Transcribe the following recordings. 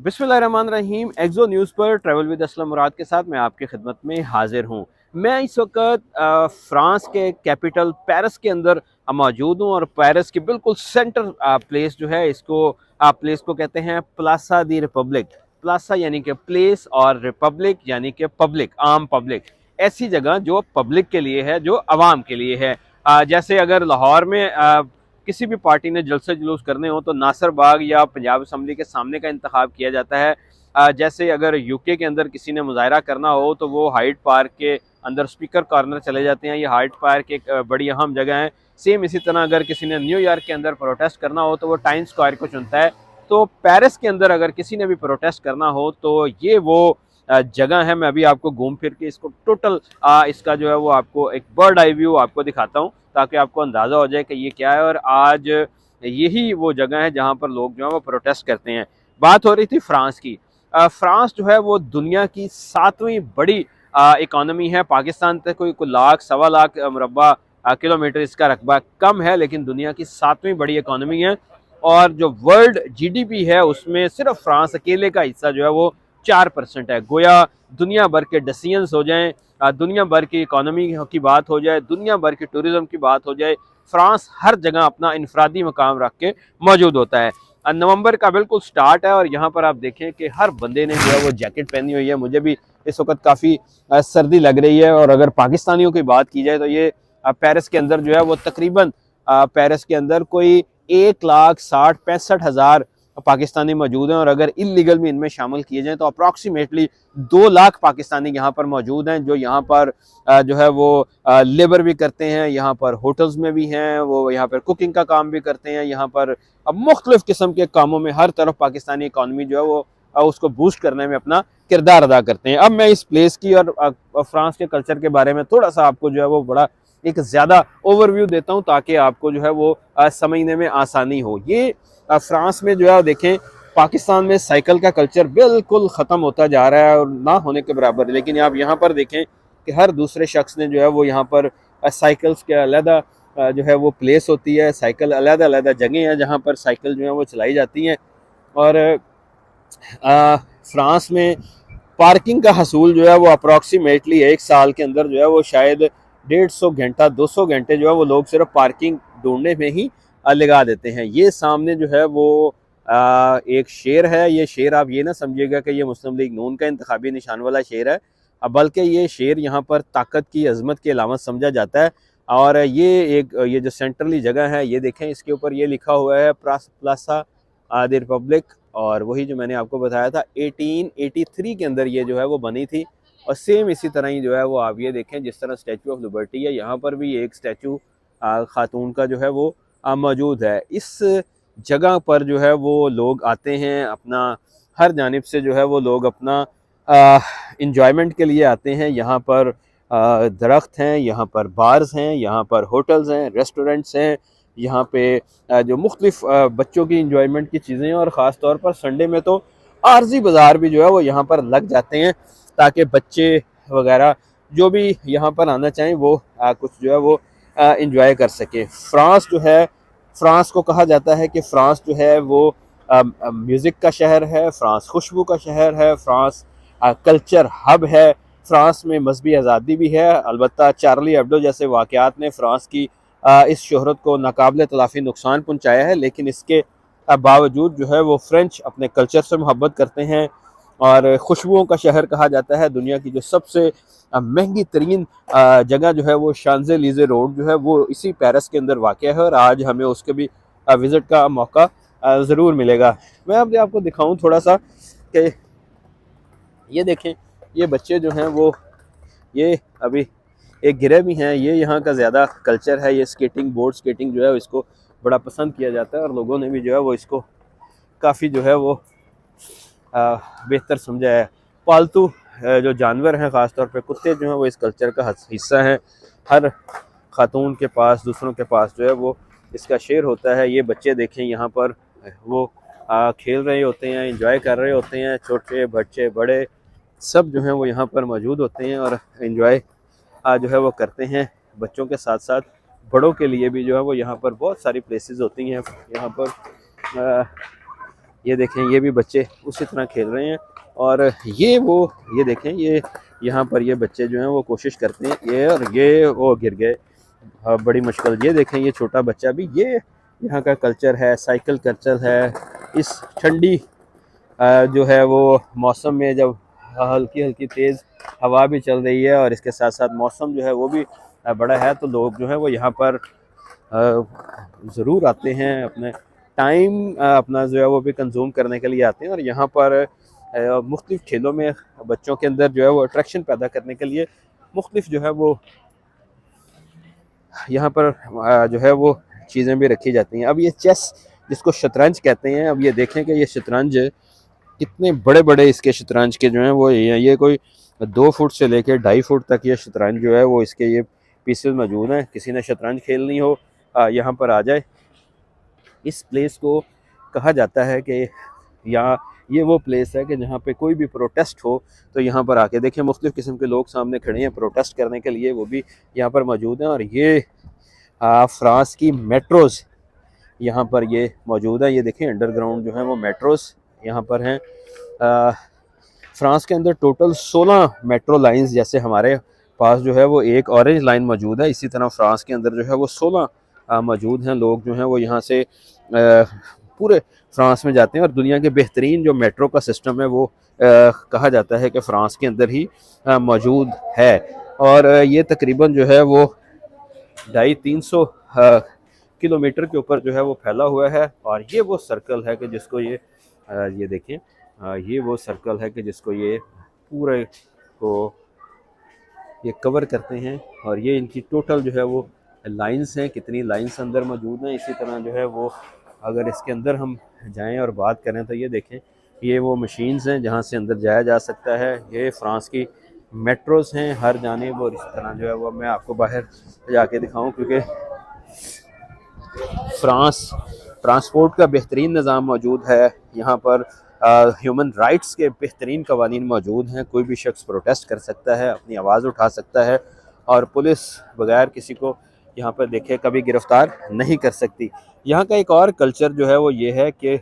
बिस्मिल्लाहिर्रहमानिर्रहीम। एक्सो न्यूज़ पर travel with Aslam मुराद के साथ मैं आपकी खिदमत में हाजिर हूँ। मैं इस वक्त फ्रांस के कैपिटल पेरिस के अंदर मौजूद हूँ और पेरिस के बिल्कुल सेंटर प्लेस जो है इसको प्लेस को कहते हैं प्लासा दी रिपब्लिक। प्लासा यानी कि प्लेस और रिपब्लिक यानी कि पब्लिक, आम पब्लिक। ऐसी जगह जो पब्लिक के लिए है, जो आवाम के लिए है। जैसे अगर लाहौर में किसी भी पार्टी ने जलसे जुलूस करने हो तो नासिर बाग या पंजाब असम्बली के सामने का इंतखाब किया जाता है। जैसे अगर यूके के अंदर किसी ने मुजाहरा करना हो तो वो हाइड पार्क के अंदर स्पीकर कॉर्नर चले जाते हैं। ये हाइड पार्क एक बड़ी अहम जगह है। सेम इसी तरह अगर किसी ने न्यूयॉर्क के अंदर प्रोटेस्ट करना हो तो वो टाइम स्क्वायर को चुनता है। तो पेरिस के अंदर अगर किसी ने भी प्रोटेस्ट करना हो तो ये वो जगह है। मैं अभी आपको घूम फिर के इसको टोटल इसका जो है वो आपको एक बर्ड आई व्यू आपको दिखाता हूँ ताकि आपको अंदाज़ा हो जाए कि ये क्या है। और आज यही वो जगह है जहाँ पर लोग जो है वो प्रोटेस्ट करते हैं। बात हो रही थी फ्रांस की। फ्रांस जो है वो दुनिया की 7वीं बड़ी इकॉनमी है। पाकिस्तान तक कोई लाख सवा लाख मुरबा किलोमीटर इसका रकबा कम है, लेकिन दुनिया की 7वीं बड़ी इकॉनमी है। और जो वर्ल्ड जीडीपी है उसमें सिर्फ फ्रांस अकेले का हिस्सा जो है वो 4% है। गोया दुनिया भर के डिसीजंस हो जाएं, दुनिया भर की इकॉनमी की बात हो जाए, दुनिया भर की टूरिज्म की बात हो जाए, फ्रांस हर जगह अपना इनफरादी मकाम रख के मौजूद होता है। नवंबर का बिल्कुल स्टार्ट है और यहाँ पर आप देखें कि हर बंदे ने जो है वो जैकेट पहनी हुई है। मुझे भी इस वक्त काफ़ी सर्दी लग रही है। और अगर पाकिस्तानियों की बात की जाए तो ये पेरिस के अंदर जो है वो तकरीबन पेरिस के अंदर कोई 1,60,65,000 पाकिस्तानी मौजूद हैं। और अगर इलीगल भी इनमें शामिल किए जाएं तो अप्रॉक्सीमेटली 2 लाख पाकिस्तानी यहाँ पर मौजूद हैं, जो यहाँ पर जो है वो लेबर भी करते हैं, यहाँ पर होटल्स में भी हैं, वो यहाँ पर कुकिंग का काम भी करते हैं। यहाँ पर अब मुख्तलिफ किस्म के कामों में हर तरफ पाकिस्तानी इकॉनमी जो है वो उसको बूस्ट करने में अपना किरदार अदा करते हैं। अब मैं इस प्लेस की और फ्रांस के कल्चर के बारे में थोड़ा सा आपको जो है वो बड़ा एक ज़्यादा ओवरव्यू देता हूँ ताकि आपको जो है वो समझने में आसानी हो। ये फ्रांस में जो है देखें, पाकिस्तान में साइकिल का कल्चर बिल्कुल ख़त्म होता जा रहा है और ना होने के बराबर। लेकिन आप यहाँ पर देखें कि हर दूसरे शख्स ने जो है वो यहाँ पर साइकिल्स के अलहदा जो है वो प्लेस होती है। साइकिल अलहदा अलहदा जगह हैं जहाँ पर साइकिल जो है वो चलाई जाती हैं। और फ्रांस में पार्किंग का हसूल जो है वो अप्रॉक्सीमेटली एक साल के अंदर जो है वो शायद 150 घंटा 200 घंटे जो है वो लोग सिर्फ पार्किंग ढूंढने में ही लगा देते हैं। ये सामने जो है वो एक शेर है। ये शेर आप ये ना समझिएगा कि ये मुस्लिम लीग नून का इंतखाबी निशान वाला शेर है, बल्कि ये शेर यहाँ पर ताकत की अजमत की अलामत समझा जाता है। और ये जो सेंट्रली जगह है, ये देखें, इसके ऊपर ये लिखा हुआ है प्लासा द रिपब्लिक। और वही जो मैंने आपको बताया था 1883 के अंदर ये जो है वो बनी थी। और सेम इसी तरह ही जो है वो आप ये देखें, जिस तरह स्टैचू ऑफ लिबर्टी है, यहाँ पर भी एक स्टैचू खातून का जो है वो मौजूद है। इस जगह पर जो है वो लोग आते हैं, अपना हर जानिब से जो है वो लोग अपना इंजॉयमेंट के लिए आते हैं। यहाँ पर दरख्त हैं, यहाँ पर बार्स हैं, यहाँ पर होटल्स हैं, रेस्टोरेंट्स हैं, यहाँ पे जो मुख्तलिफ बच्चों की इंजॉयमेंट की चीज़ें हैं। और ख़ास तौर पर संडे में तो आर्जी बाज़ार भी जो है वो यहाँ पर लग जाते हैं ताकि बच्चे वगैरह जो भी यहाँ पर आना चाहें वो कुछ जो है वो इंजॉय कर सके। फ्रांस जो है, फ्रांस को कहा जाता है कि फ्रांस जो है वो म्यूज़िक का शहर है, फ्रांस खुशबू का शहर है, फ्रांस कल्चर हब है, फ्रांस में मजहबी आज़ादी भी है। अलबत्ता चार्ली एब्डो जैसे वाक़यात ने फ्रांस की इस शोहरत को नाकाबिल तलाफ़ी नुकसान पहुँचाया है, लेकिन इसके बावजूद जो है वो फ्रेंच अपने कल्चर से मोहब्बत करते हैं। और खुशबुओं का शहर कहा जाता है। दुनिया की जो सबसे महंगी तरीन जगह जो है वो शांज़ेलीज़े रोड जो है वो इसी पेरिस के अंदर वाक़या है। और आज हमें उसके भी विज़िट का मौका ज़रूर मिलेगा। मैं अब आपको दिखाऊं थोड़ा सा कि ये देखें, ये बच्चे जो हैं वो ये अभी एक गिरे भी हैं। ये यहाँ का ज़्यादा कल्चर है। ये स्केटिंग, बोर्ड स्केटिंग जो है इसको बड़ा पसंद किया जाता है और लोगों ने भी जो है वो इसको काफ़ी जो है वो बेहतर समझा है। पालतू जो जानवर हैं, ख़ास तौर पे कुत्ते जो हैं वो इस कल्चर का हिस्सा हैं। हर खातून के पास, दूसरों के पास जो है वो इसका शेर होता है। ये बच्चे देखें यहाँ पर वो खेल रहे होते हैं, एंजॉय कर रहे होते हैं। छोटे बच्चे बड़े सब जो हैं वो यहाँ पर मौजूद होते हैं और एंजॉय जो है वो करते हैं। बच्चों के साथ साथ बड़ों के लिए भी जो है वो यहाँ पर बहुत सारी प्लेसेस होती हैं। यहाँ पर ये देखें ये भी बच्चे उसी तरह खेल रहे हैं। और ये देखें ये यहाँ पर ये बच्चे जो हैं वो कोशिश करते हैं, ये और ये वो गिर गए बड़ी मुश्किल। ये देखें ये छोटा बच्चा भी, ये यहाँ का कल्चर है, साइकिल कल्चर है। इस ठंडी जो है वो मौसम में जब हल्की हल्की तेज़ हवा भी चल रही है और इसके साथ साथ मौसम जो है वो भी बड़ा है, तो लोग जो है वो यहाँ पर ज़रूर आते हैं, अपने टाइम अपना जो है वो भी कंज्यूम करने के लिए आते हैं। और यहाँ पर मुख्तलिफ़ खेलों में बच्चों के अंदर जो है वो अट्रैक्शन पैदा करने के लिए मुख्तलिफ़ जो है वो यहाँ पर जो है वो चीज़ें भी रखी जाती हैं। अब ये चेस जिसको शतरंज कहते हैं, अब ये देखें कि ये शतरंज कितने बड़े बड़े इसके शतरंज के जो हैं वो ये कोई 2 फुट से लेकर 2.5 फुट तक ये शतरंज जो है वो इसके ये पीसेस मौजूद हैं। किसी ने शतरंज खेलनी हो यहाँ पर आ जाए। इस प्लेस को कहा जाता है कि यहाँ ये वो प्लेस है कि जहाँ पे कोई भी प्रोटेस्ट हो तो यहाँ पर आके देखें, मुख्तलिफ़ किस्म के लोग सामने खड़े हैं प्रोटेस्ट करने के लिए, वो भी यहाँ पर मौजूद हैं। और ये फ्रांस की मेट्रोज़ यहाँ पर ये मौजूद है। ये देखें अंडरग्राउंड जो है वो मेट्रोज़ यहाँ पर हैं। फ्रांस के अंदर टोटल 16 मेट्रो लाइंस, जैसे हमारे पास जो है वो एक ऑरेंज लाइन मौजूद है, इसी तरह फ्रांस के अंदर जो है वो 16 मौजूद हैं। लोग जो हैं वो यहाँ से पूरे फ्रांस में जाते हैं। और दुनिया के बेहतरीन जो मेट्रो का सिस्टम है वो कहा जाता है कि फ़्रांस के अंदर ही मौजूद है। और ये तकरीबन जो है वो 250-300 किलोमीटर के ऊपर जो है वो फैला हुआ है। और ये वो सर्कल है कि जिसको ये देखें, ये वो सर्कल है कि जिसको ये पूरे को ये कवर करते हैं। और ये इनकी टोटल जो है वो लाइंस हैं, कितनी लाइंस अंदर मौजूद हैं। इसी तरह जो है वो अगर इसके अंदर हम जाएं और बात करें तो ये देखें, ये वो मशीन्स हैं जहाँ से अंदर जाया जा सकता है। ये फ्रांस की मेट्रोज़ हैं हर जानिब। और इस तरह जो है वो मैं आपको बाहर जाके दिखाऊं, क्योंकि फ्रांस ट्रांसपोर्ट का बेहतरीन निज़ाम मौजूद है यहाँ पर। ह्यूमन राइट्स के बेहतरीन कवानीन मौजूद हैं। कोई भी शख्स प्रोटेस्ट कर सकता है, अपनी आवाज़ उठा सकता है, और पुलिस बगैर किसी को यहाँ पर देखे कभी गिरफ़्तार नहीं कर सकती। यहाँ का एक और कल्चर जो है वो ये है कि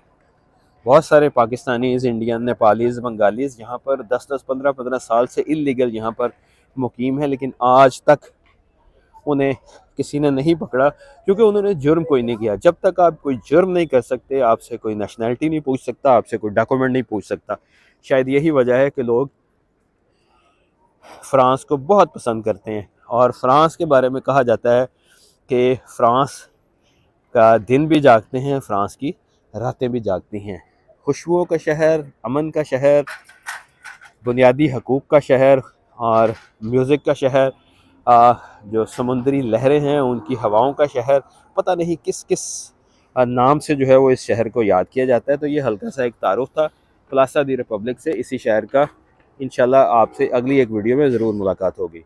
बहुत सारे पाकिस्तानीज़, इंडियन, नेपालीज़, बंगालीज़ यहाँ पर 10-10, 15-15 साल से इल्लीगल यहाँ पर मुकीम है, लेकिन आज तक उन्हें किसी ने नहीं पकड़ा, क्योंकि उन्होंने जुर्म कोई नहीं किया। जब तक आप कोई जुर्म नहीं कर सकते, आपसे कोई नेशनैलिटी नहीं पूछ सकता, आपसे कोई डॉक्यूमेंट नहीं पूछ सकता। शायद यही वजह है कि लोग फ़्रांस को बहुत पसंद करते हैं। और फ़्रांस के बारे में कहा जाता है कि फ़्रांस का दिन भी जागते हैं, फ़्रांस की रातें भी जागती हैं। खुशबुओं का शहर, अमन का शहर, बुनियादी हकूक़ का शहर और म्यूज़िक का शहर, जो समुद्री लहरें हैं उनकी हवाओं का शहर। पता नहीं किस किस नाम से जो है वो इस शहर को याद किया जाता है। तो ये हल्का सा एक तारुफ था प्लासा दी रिपब्लिक से इसी शहर का। इंशाल्लाह आपसे अगली एक वीडियो में ज़रूर मुलाकात होगी।